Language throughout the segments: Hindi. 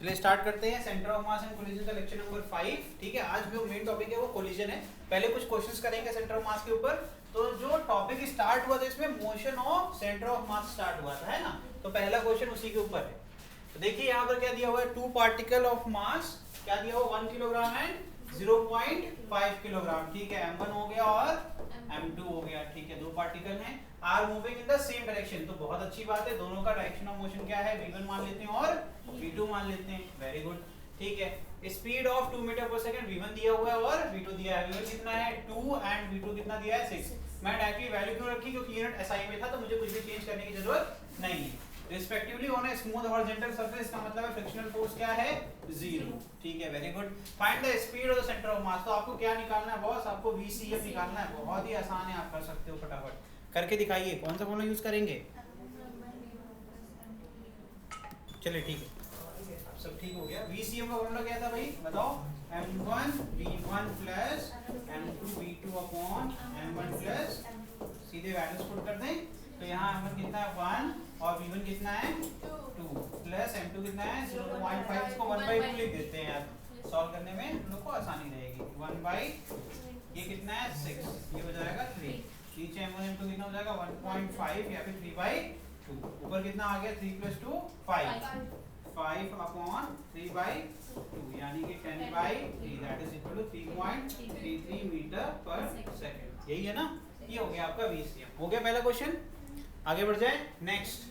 चलिए स्टार्ट करते हैं centre of mass and collision का लेक्चर नंबर 5। ठीक है, आज जो मेन टॉपिक है वो कोलिजन है। पहले कुछ क्वेश्चंस करेंगे सेंटर ऑफ मास के ऊपर। तो जो टॉपिक स्टार्ट हुआ था इसमें motion of centre of mass start हुआ था, है ना। तो पहला क्वेश्चन उसी के ऊपर है। तो देखिए यहाँ पर क्या दिया हुआ है, 2 पार्टिकल ऑफ मास, क्या दिया हुआ 1 किलोग्राम एंड 0.5 किलोग्राम। ठीक है, m1 हो गया और m2 हो गया। ठीक है, 2 पार्टिकल हैं, are moving in the same direction. तो बहुत अच्छी बात है, दोनों का डायरेक्शन ऑफ मोशन क्या है, v1 मान लेते हैं और v2 मान लेते हैं। Very good. ठीक है, स्पीड ऑफ 2 मीटर पर सेकंड v1 दिया हुआ है और v2 दिया है। v1 कितना है 2 एंड v2 कितना दिया है 6। मैं डायरेक्टली वैल्यू क्यों रखी, क्योंकि यूनिट एसआई में था तो मुझे कुछ भी चेंज करने की जरूरत नहीं है। Respectively on a smooth horizontal surface का मतलब है फ्रिक्शनल फोर्स क्या है 0। ठीक है, very good. Find the speed of the centre of मास। तो आपको क्या निकालना है बॉस, आपको VCF निकालना है। बहुत ही आसान है, आप कर सकते हो, फटाफट करके दिखाइए। कौन सा फॉर्मूला यूज करेंगे? चलिए ठीक है, अब सब ठीक हो गया। VCF का फॉर्मूला क्या था भाई, बताओ। m1 v1 plus m2 v2 upon m1 plus, सीधे वैल्यूज पुट कर दें। तो यहाँ m1 कितना है 1 और v1 कितना है 2 प्लस m2 कितना है 0.5। इसको 1/2 लिख देते हैं यार, सॉल्व करने में हम लोग को आसानी रहेगी। 1/, ये कितना है 6, ये हो जाएगा 3। नीचे m1 m2 कितना हो जाएगा 1.5 या फिर 3/2। ऊपर कितना आ गया 3 + 2 5 अपॉन 3/2 यानी कि 10/3, that is equal to 3.33 metre पर सेकंड। यही है ना, ये हो गया आपका VCF। हो गया पहला क्वेश्चन। आगे बढ़ जाए नेक्स्ट।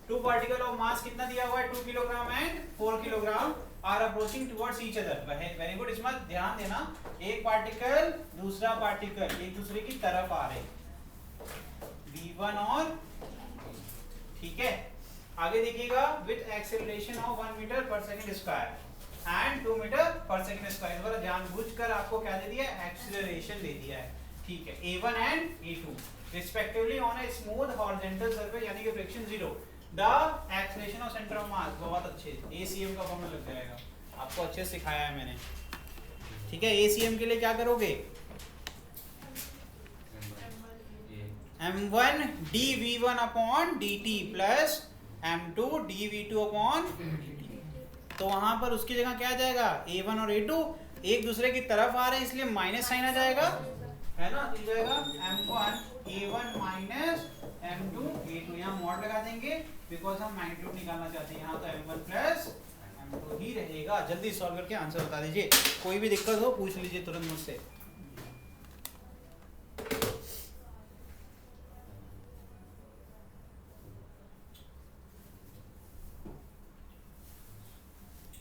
2 पार्टिकल ऑफ मास कितना दिया हुआ है 2 kilogram and 4 kilogram are approaching towards each other. Very good, इसमें ध्यान देना, एक पार्टिकल दूसरा पार्टिकल एक दूसरे की तरफ आ रहे, v1 और, ठीक है। आगे देखिएगा, विद एक्सेलरेशन ऑफ 1 मीटर पर सेकंड स्क्वायर एंड 2 मीटर पर सेकंड स्क्वायर। द्वारा जानबूझकर आपको क्या दे दिया है, एक्सेलरेशन दे दिया है। ठीक है, A1 and A2 respectively on a smooth horizontal surface यानी कि friction 0। The acceleration of centre of मास, बहुत अच्छे, ACM का फॉर्मूला लग जाएगा, आपको अच्छे से सिखाया है मैंने। ठीक है, ACM के लिए क्या करोगे, m1 dv1 upon dt plus m2 dv2 upon dt। तो वहां पर उसकी जगह क्या आ जाएगा, A1 और A2 एक दूसरे की तरफ आ रहे हैं इसलिए माइनस साइन आ जाएगा, है ना। तो जाएगा m1 A1 minus m2 A2। यहाँ मॉड लगा देंगे बिकॉज हम मैग्नीट्यूड निकालना चाहते हैं। यहाँ तो m1 प्लस m2 ही रहेगा। जल्दी सॉल्व करके आंसर बता दीजिए, कोई भी दिक्कत हो पूछ लीजिए तुरंत मुझसे।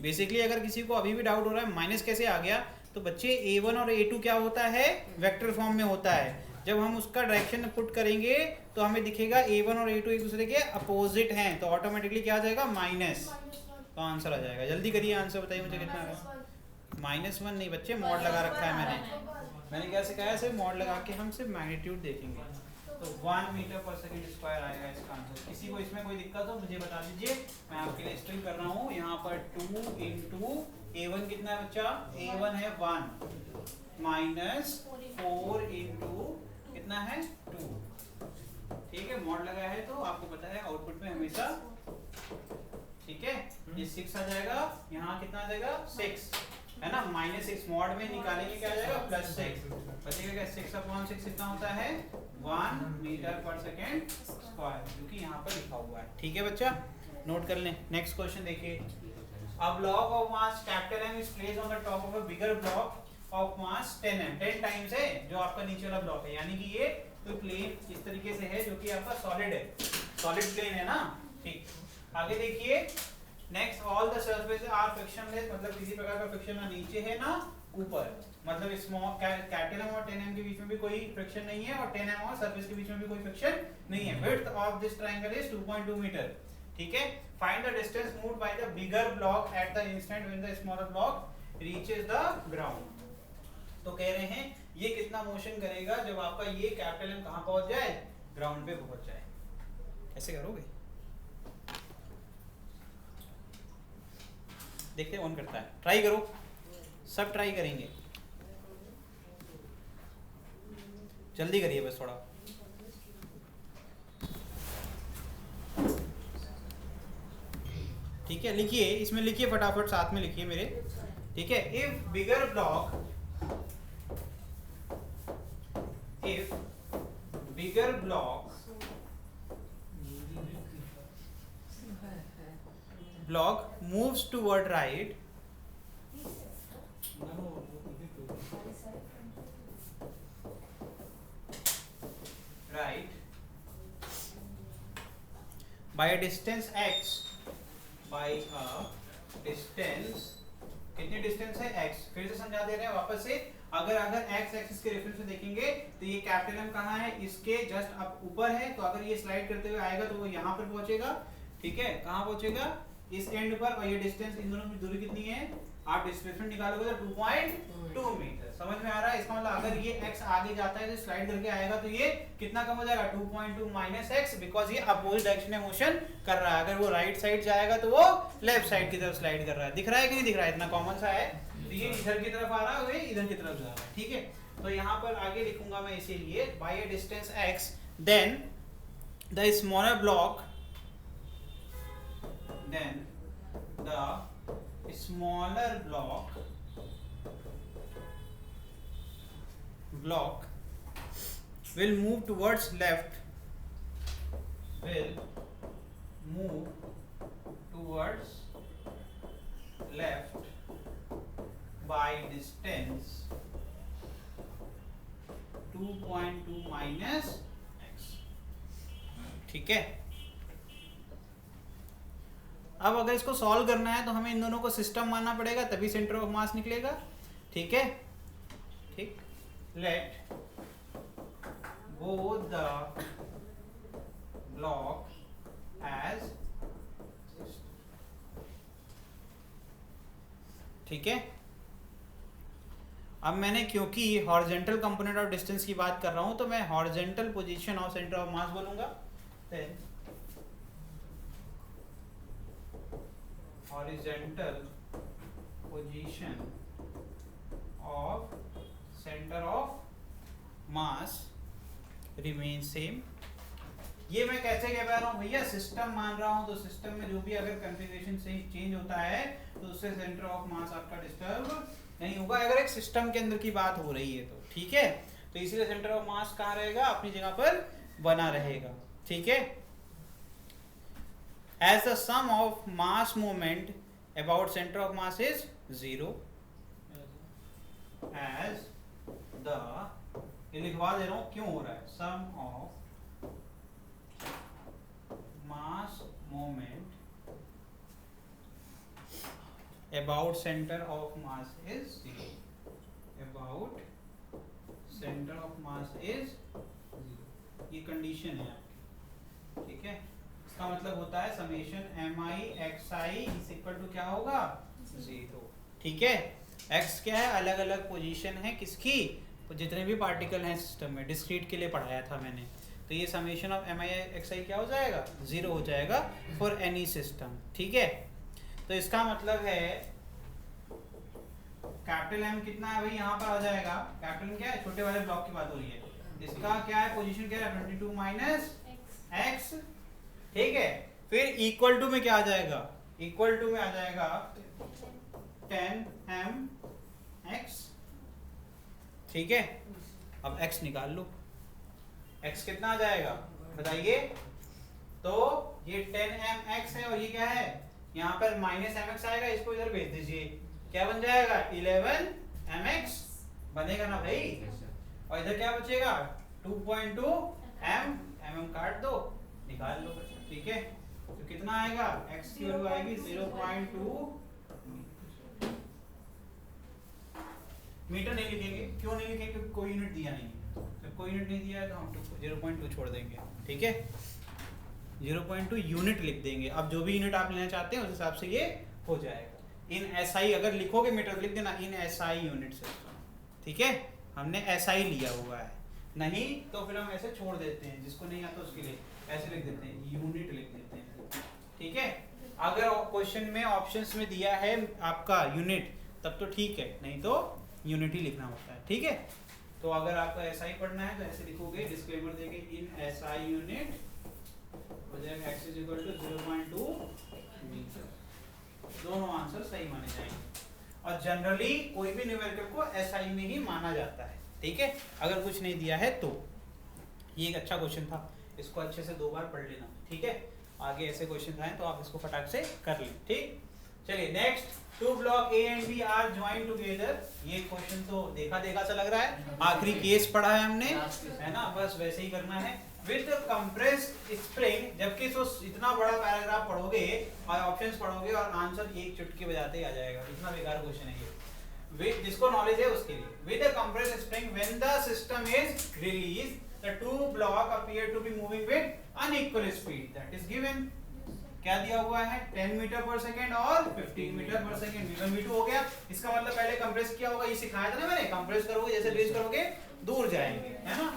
बेसिकली अगर किसी को अभी भी डाउट हो रहा है माइनस कैसे आ गया, तो बच्चे A1 और A2 क्या होता है, वेक्टर फॉर्म में होता है। जब हम उसका डायरेक्शन पुट करेंगे तो हमें दिखेगा A1 और A2 एक दूसरे के अपोजिट हैं, तो ऑटोमेटिकली क्या आ जाएगा माइनस, तो आंसर आ जाएगा। जल्दी करिए, आंसर बताइए मुझे कितना है। -1 नहीं बच्चे, मॉड लगा रखा है मैंने क्या सिखाया, सिर्फ मॉड लगा के हम सिर्फ मैग्नीट्यूड देखेंगे। तो 1 मीटर पर सेकंड स्क्वायर आएगा इसका आंसर। किसी को इसमें कोई दिक्कत हो मुझे बता दीजिए, मैं आपके लिए स्ट्रिंग कर रहा हूँ। यहाँ पर 2 × A1 कितना है बच्चा, A1 है 1 माइनस 4 × कितना है 2। ठीक है, मॉड लगा है तो आपको पता है आउटपुट में हमेशा, ठीक है, ये 6 आ जाएगा। यहाँ कितना आ जाएगा 6, है ना। -6 मॉड में निकालेंगे क्या आ जाएगा +6, बचेगा क्या 6/6 कितना होता है 1 मीटर पर सेकंड स्क्वायर, क्योंकि यहाँ पर लिखा हुआ है। ठीक है बच्चा, नोट कर लें। नेक्स्ट क्वेश्चन देखिए। A block of mass capital M is placed on the top of a bigger block of mass 10m, 10 times है जो आपका नीचे वाला ब्लॉक है, यानी कि ये कोई प्लेन इस तरीके से है जो कि आपका सॉलिड है, सॉलिड प्लेन है ना। ठीक, आगे देखिए। Next, all the surface are frictionless, मतलब किसी प्रकार का फ्रिक्शन ना नीचे है ना ऊपर, मतलब स्मॉल कैपिटल M और 10m के बीच में भी कोई फ्रिक्शन नहीं है और 10m और सरफेस के बीच में भी कोई फ्रिक्शन नहीं है। Width of this triangle is 2.2 metre. ठीक है, find the distance moved by the bigger block at the instant when the smaller block reaches the ground. तो कह रहे हैं ये कितना मोशन करेगा जब आपका ये कैपिटल M कहां पहुंच जाए, ग्राउंड पे पहुंच जाए। कैसे करोगे, देखते हैं कौन करता है, ट्राई करो, सब ट्राई करेंगे, जल्दी करिए बस थोड़ा। ठीक है, लिखिए, इसमें लिखिए फटाफट, साथ में लिखिए मेरे, ठीक है। If bigger block moves toward right, by a distance x, कितनी डिस्टेंस है x, फिर से समझा दे रहे हैं वापस से। अगर x एक्सिस के रेफरेंस में देखेंगे तो ये कैपिटल M कहाँ है, इसके जस्ट अब ऊपर है, तो अगर ये स्लाइड करते हुए आएगा तो वो यहाँ पर पहुंचेगा, ठीक है। कहाँ पहुंचेगा, इस एंड पर, और ये डिस्टेंस इन दोनों की दूरी कितनी है, आप डिस्प्लेसमेंट निकालोगे तो 2.2 मीटर। समझ में आ रहा है, इसका मतलब अगर ये x आगे जाता है तो स्लाइड करके आएगा तो ये कितना कम हो जाएगा, 2.2 माइनस x, बिकॉज ये अपोजिट डायरेक्शन में मोशन कर रहा है। अगर वो राइट साइड जाएगा तो वो लेफ्ट साइड की तरफ स्लाइड कर रहा है। दिख रहा है कि नहीं दिख रहा है, इतना कॉमन सा है। तो ये इधर की तरफ आ रहा है, ये इधर की तरफ जा रहा है, ठीक है। तो यहाँ पर आगे लिखूंगा मैं इसीलिए by a distance x, then the smaller block, will move towards left, by distance 2.2 minus x, ठीक है। अब अगर इसको सॉल्व करना है तो हमें इन दोनों को सिस्टम मानना पड़ेगा, तभी सेंटर ऑफ मास निकलेगा, ठीक है। ठीक, late both the block as, ठीक है। अब मैंने क्योंकि हॉरिजॉन्टल कंपोनेंट ऑफ डिस्टेंस की बात कर रहा हूं तो मैं horizontal position of centre of mass बोलूंगा, horizontal position of centre of mass remain same. ये मैं कैसे कह पा रहा हूँ भैया, सिस्टम मान रहा हूँ, तो सिस्टम में जो भी अगर कॉन्फ़िगरेशन से चेंज होता है तो उससे सेंटर ऑफ मास आपका डिस्टर्ब नहीं होगा, अगर एक सिस्टम के अंदर की बात हो रही है तो, ठीक है। तो इसीलिए सेंटर ऑफ मास कहाँ रहेगा, अपनी जगह पर बना रहेगा, ठीक है। As the sum of mass movement about centre of mass is 0, as the, ये लिखवा दे रहा हूं क्यों हो रहा है, sum of mass moment about centre of mass is 0, about centre of mass is 0, ये कंडीशन है आपकी, ठीक है। इसका मतलब होता है summation mi xi is equal to क्या होगा, 0, ठीक है। x क्या है, अलग अलग पोजीशन है किसकी, जितने भी पार्टिकल हैं सिस्टम में, डिस्क्रीट के लिए पढ़ाया था मैंने। तो ये समेशन ऑफ mi xi क्या हो जाएगा, 0 हो जाएगा फॉर एनी सिस्टम, ठीक है। तो इसका मतलब है कैपिटल M कितना है भाई, यहाँ पर आ जाएगा, कैपिटल M क्या है, छोटे वाले ब्लॉक की बात हो रही है, इसका क्या है पोजीशन, क्या है 22 माइनस x, ठीक है। फिर इक्वल टू में क्या आ जाएगा, इक्वल टू में आ जाएगा 10mx, ठीक है। अब x निकाल लो, x कितना आ जाएगा बताइए, तो ये 10mx है और ये क्या है, यहाँ पर माइनस mx आएगा, इसको इधर भेज दीजिए, क्या बन जाएगा 11mx बनेगा ना भाई, और इधर क्या बचेगा 2.2 mm काट दो, निकाल लो, ठीक है। तो कितना आएगा, x की वैल्यू आएगी 0.2 मीटर। नहीं लिखेंगे, क्यों नहीं लिखेंगे, क्योंकि कोई यूनिट दिया नहीं है, जब कोई यूनिट नहीं दिया है तो हम 0.2 छोड़ देंगे, ठीक है। 0.2 यूनिट लिख देंगे, अब जो भी यूनिट आप लेना चाहते हैं उस हिसाब से ये हो जाएगा। इन SI अगर लिखोगे मीटर लिख देना, इन SI यूनिट सिस्टम, ठीक है। हमने SI लिया हुआ है, नहीं तो फिर हम ऐसे छोड़ देते हैं, जिसको नहीं आता उसके लिए ऐसे लिख देते हैं, यूनिट लिख देते हैं, ठीक है। अगर क्वेश्चन में ऑप्शंस में दिया है आपका यूनिट तब तो ठीक है, नहीं तो यूनिट ही लिखना होता है, ठीक है। तो अगर आपको SI पढ़ना है तो ऐसे लिखोगे, डिस्क्लेमर देके इन SI यूनिट हो जाएगा x is equal to 0.2 metre, दोनों आंसर सही माने जाएंगे। और जनरली कोई भी न्यूमेरिकल को एसआई में ही माना जाता है, ठीक है, अगर कुछ नहीं दिया है तो। ये एक अच्छा क्वेश्चन था, इसको अच्छे से 2 बार पढ़ लेना, ठीक है। आगे ऐसे क्वेश्चन आए तो आप इसको फटाक से कर लें, ठीक। चलिए next, 2 block A and B are join together. ये क्वेश्चन तो देखा सा लग रहा है, आखिरी केस पढ़ा है हमने, है ना, बस वैसे ही करना है। विद कंप्रेस्ड स्प्रिंग, जबकि तो इतना बड़ा पैराग्राफ पढ़ोगे और ऑप्शंस पढ़ोगे और आंसर एक चुटकी बजाते ही आ जाएगा, इतना बेकार क्वेश्चन है ये। जिसको नॉलेज है उसके लिए। With a compressed spring when the system is released the 2 block appear to be moving with unequal speed, that is given. क्या दिया हुआ है, 10 मीटर पर सेकेंड और 15 मीटर पर सेकेंड। v1 v2 हो गया। इसका मतलब पहले कंप्रेस किया होगा, ये सिखाया था ना मैंने, कंप्रेस करोगे जैसे रिलीज करोगे दूर जाएंगे, है ना,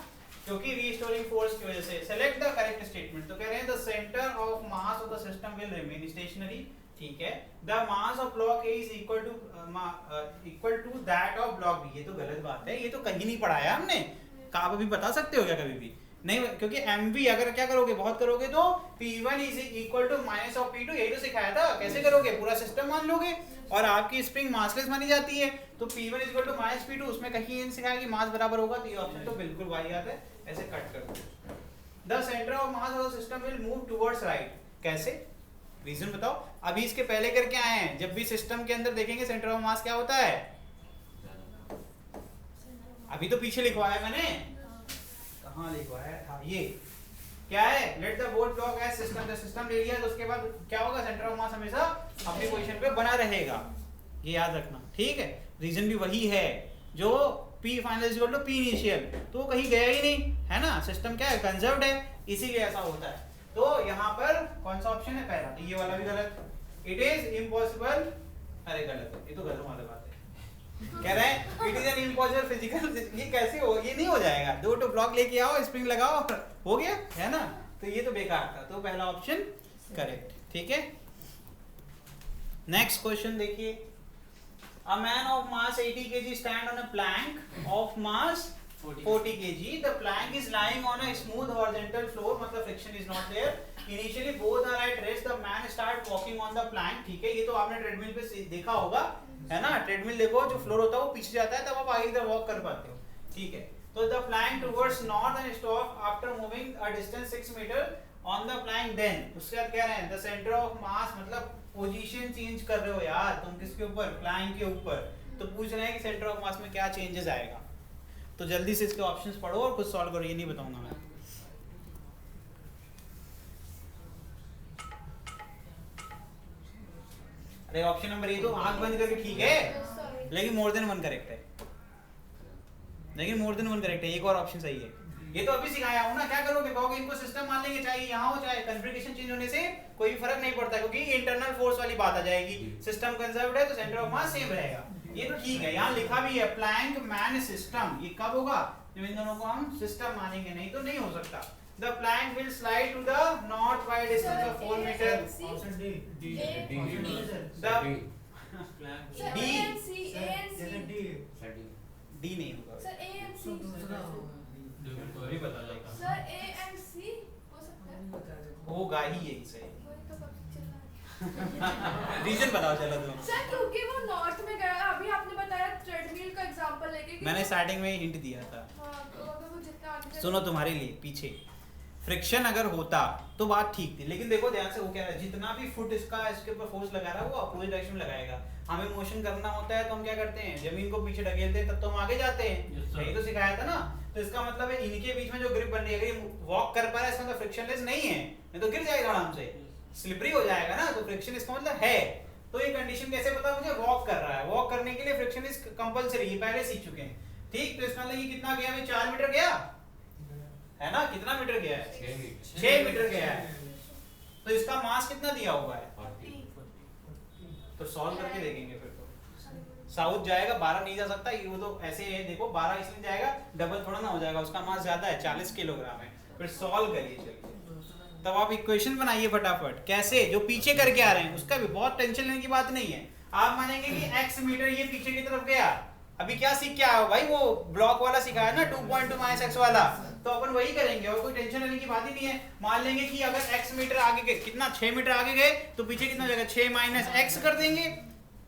क्योंकि रीस्टोरिंग फोर्स की वजह से। सेलेक्ट द करेक्ट स्टेटमेंट, तो कह रहे हैं the centre of mass of the system will remain stationary, ठीक है। The mass of block A is equal to that of block B. ये तो गलत बात है, ये तो कहीं नहीं पढ़ाया हमने। आप अभी बता सकते हो क्या कभी भी? नहीं, क्योंकि mv अगर क्या करोगे, बहुत करोगे तो p1 is equal to minus of p2, यही तो सिखाया था। कैसे करोगे, पूरा सिस्टम मान लोगे और आपकी स्प्रिंग मासलेस मानी जाती है, तो p1 is equal to minus p2, उसमें कहीं नहीं सिखाया कि मास बराबर होगा, तो ये ऑप्शन तो बिल्कुल वाहियात है, ऐसे कट कर दो। The centre of mass of the system will move towards right. कैसे, रीजन बताओ। अभी इसके पहले करके आए हैं, जब भी सिस्टम के अंदर देखेंगे सेंटर ऑफ मास क्या होता है, अभी तो पीछे लिखवाया मैंने, कहाँ लिखवाया था, ये क्या है, let the board block as system. The system ले लिया तो उसके बाद क्या होगा, सेंटर ऑफ मास हमेशा अपनी पोजीशन पे बना रहेगा, ये याद रखना, ठीक है। रीजन भी वही है, जो P final is equal to P initial, तो कहीं गया ही नहीं, है ना, सिस्टम क्या है, कंजर्व्ड है, इसीलिए ऐसा होता है। तो यहाँ पर कौन सा ऑप्शन है, पहला, तो ये वाला भी गलत। इट इज इम्पॉसिबल, अरे गलत है, ये तो गलत वाला बात है। कह रहे हैं it is an impossible physical, ये कैसे हो, ये नहीं हो जाएगा। 2 ब्लॉक लेके आओ, स्प्रिंग लगाओ, हो गया, है ना, तो ये तो बेकार था, तो पहला ऑप्शन करेक्ट, ठीक है। नेक्स्ट क्वेश्चन देखिए, a man of mass 80 kg stand on a plank of mass 40 kg, the plank is lying on a smooth horizontal floor, मतलब friction is not there, initially both are at rest, the man start walking on the plank, ठीक है। ये तो आपने ट्रेडमिल पे देखा होगा, है ना, ट्रेडमिल देखो, जो फ्लोर होता है वो पीछे जाता है, तब आप आगे इधर वॉक कर पाते हो, ठीक है। तो the plank towards north end stop after moving a distance 6 metre on the plank, then उसके बाद कह रहे हैं द सेंटर ऑफ मास, मतलब पोजीशन चेंज कर रहे हो यार तुम, किसके ऊपर, प्लैंक के ऊपर, तो पूछ रहे हैं कि सेंटर ऑफ मास में क्या चेंजेस आएगा। तो जल्दी से इसके ऑप्शंस पढ़ो और खुद सॉल्व करो, ये नहीं बताऊंगा मैं। अरे ऑप्शन नंबर ये तो आंख बंद करके ठीक है, लेकिन मोर देन वन करेक्ट है, लेकिन मोर देन वन करेक्ट है, एक और ऑप्शन सही है। ये तो अभी सिखाया हूं ना, क्या करोगे, कहोगे इनको सिस्टम मान लेंगे, चाहे यहाँ हो चाहे कॉन्फ़िगरेशन चेंज होने से कोई फर्क नहीं पड़ता, क्योंकि इंटरनल फोर्स वाली बात आ जाएगी, सिस्टम कंजर्व्ड है तो सेंटर ऑफ मास सेम रहेगा। ये तो ठीक है, यहाँ लिखा भी है प्लैंक मैन सिस्टम, ये कब होगा, जब इन दोनों को हम सिस्टम मानेंगे, नहीं तो नहीं हो सकता। The plank will slide to the north by a distance of 4 meter. Option D. D. D नहीं होगा। सर A and C अभी बता जाएगा। सर A and C हो सकता है। होगा ही यही सही। वही तो पता चला। रीजन बताओ चलो तुम। सर क्योंकि वो नॉर्थ में गया, अभी आपने बताया ट्रेडमिल का एग्जांपल लेके। मैंने स्टार्टिंग में ही हिंट दिया था। हाँ, तो अगर वो जितना आगे सुनो तुम्हारे लिए पीछे फ्रिक्शन अगर होता तो बात ठीक थी, लेकिन देखो ध्यान से, वो कह रहा है जितना भी फुट इसका इसके ऊपर फोर्स लगा रहा है वो अपोजिट डायरेक्शन में लगाएगा। हमें मोशन करना होता है तो हम क्या करते हैं, जमीन को पीछे ढकेलते हैं, तब तो हम आगे जाते हैं, यही तो सिखाया था ना। तो इसका मतलब है इनके बीच में जो ग्रिप बन रही है, अगर ये वॉक कर पा रहा है इसका मतलब फ्रिक्शनलेस नहीं है, नहीं तो गिर जाएगा आराम से, स्लिपरी हो जाएगा ना, तो फ्रिक्शन इसका मतलब है। तो ये कंडीशन कैसे पता मुझे, वॉक कर रहा है, वॉक करने के लिए फ्रिक्शन इज कंपलसरी, ये पहले सीख चुके हैं, ठीक। तो इसका मतलब ये कितना गया, 4 मीटर गया है ना, कितना मीटर गया है, 6 मीटर गया है, तो इसका मास कितना दिया हुआ है, तो सॉल्व करके देखेंगे फिर तो। साउथ जाएगा 12 नहीं जा सकता, ये वो तो ऐसे है, देखो 12 इसलिए जाएगा, डबल थोड़ा ना हो जाएगा, उसका मास ज्यादा है, 40 किलोग्राम है। फिर सॉल्व करिए, चलिए तब आप इक्वेशन बनाइए फटाफट, कैसे, जो पीछे करके आ रहे हैं उसका भी बहुत टेंशन लेने की बात नहीं है। आप मानेंगे कि x मीटर ये पीछे की तरफ गया, अभी क्या सीख के आया हो भाई, वो ब्लॉक वाला सिखाया ना 2.2 - x वाला, तो अपन वही करेंगे और कोई टेंशन लेने की बात ही नहीं है। मान लेंगे कि अगर x मीटर आगे गए, कितना 6 मीटर आगे गए तो पीछे कितना जाएगा, 6 माइनस x कर देंगे,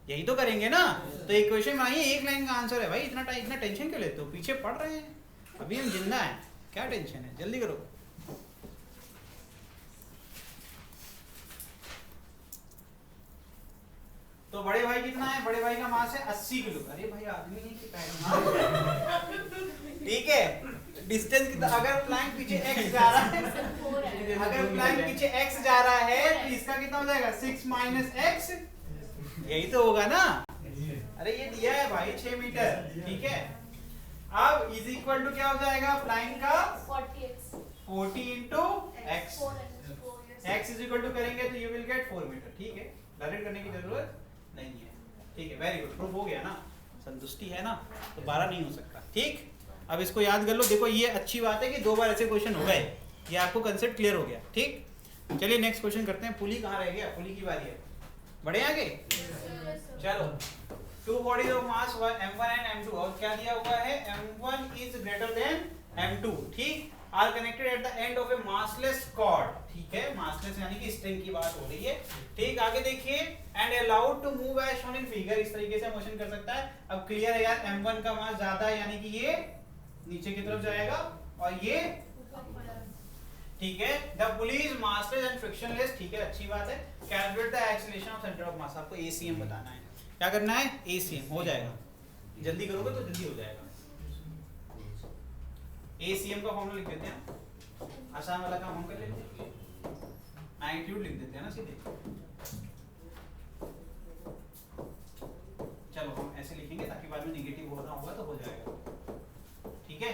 यही तो करेंगे ना। तो इक्वेशन में आइए, एक लाइन का आंसर है भाई, इतना टेंशन क्यों लेते हो, पीछे पढ़ रहे हैं, अभी हम जिंदा हैं, क्या टेंशन है, जल्दी करो। तो बड़े भाई कितना है, बड़े भाई का मास है 80 किलो। अरे भाई आदमी नहीं कि ठीक है, डिस्टेंस कितना, अगर प्लैंक पीछे x जा रहा है, अगर प्लैंक पीछे x जा रहा है तो इसका कितना हो जाएगा, 6 माइनस x, यही तो होगा ना। अरे ये दिया है भाई 6 मीटर, ठीक है। अब इज इक्वल टू क्या हो जाएगा, प्लैंक का 40 into x, x is equal to करेंगे तो यू विल गेट 4 मीटर, ठीक है, डायरेक्ट करने की जरूरत नहीं है, ठीक है, वेरी गुड, प्रूफ हो गया ना, संतुष्टि है ना, तो 12 नहीं हो सकता, ठीक। अब इसको याद कर लो, देखो ये अच्छी बात है कि 2 बार ऐसे क्वेश्चन हो गए, ये आपको कंसेप्ट क्लियर हो गया, ठीक। चलिए नेक्स्ट क्वेश्चन करते हैं। पुली कहाँ रह गया, पुली की बारी है, बढ़े आगे, चलो। 2 bodies of mass m1 and m2, और क्या दिया हुआ है, m1 is greater than m2, ठीक, are connected at the end of a massless cord, ठीक है, मासलेस यानी कि स्ट्रिंग की बात हो रही है, ठीक। आगे देखिए, and allowed to move as shown in figure, इस तरीके से मोशन कर सकता है। अब क्लियर है यार, m1 का मास ज्यादा है, यानी कि ये नीचे की तरफ जाएगा और ये, ठीक है। The pulley is massless and frictionless, ठीक है, अच्छी बात है। Calculate the acceleration of centre of मास, आपको ACM बताना है, क्या करना है, ACM हो जाएगा, जल्दी करोगे तो जल्दी हो जाएगा। ACM का फॉर्मूला लिख देते हैं, आसान वाला काम हम कर लेते हैं, मैग्नीट्यूड लिख देते हैं ना सीधे, चलो हम ऐसे लिखेंगे ताकि बाद में नेगेटिव होना होगा तो हो जाएगा, ठीक है।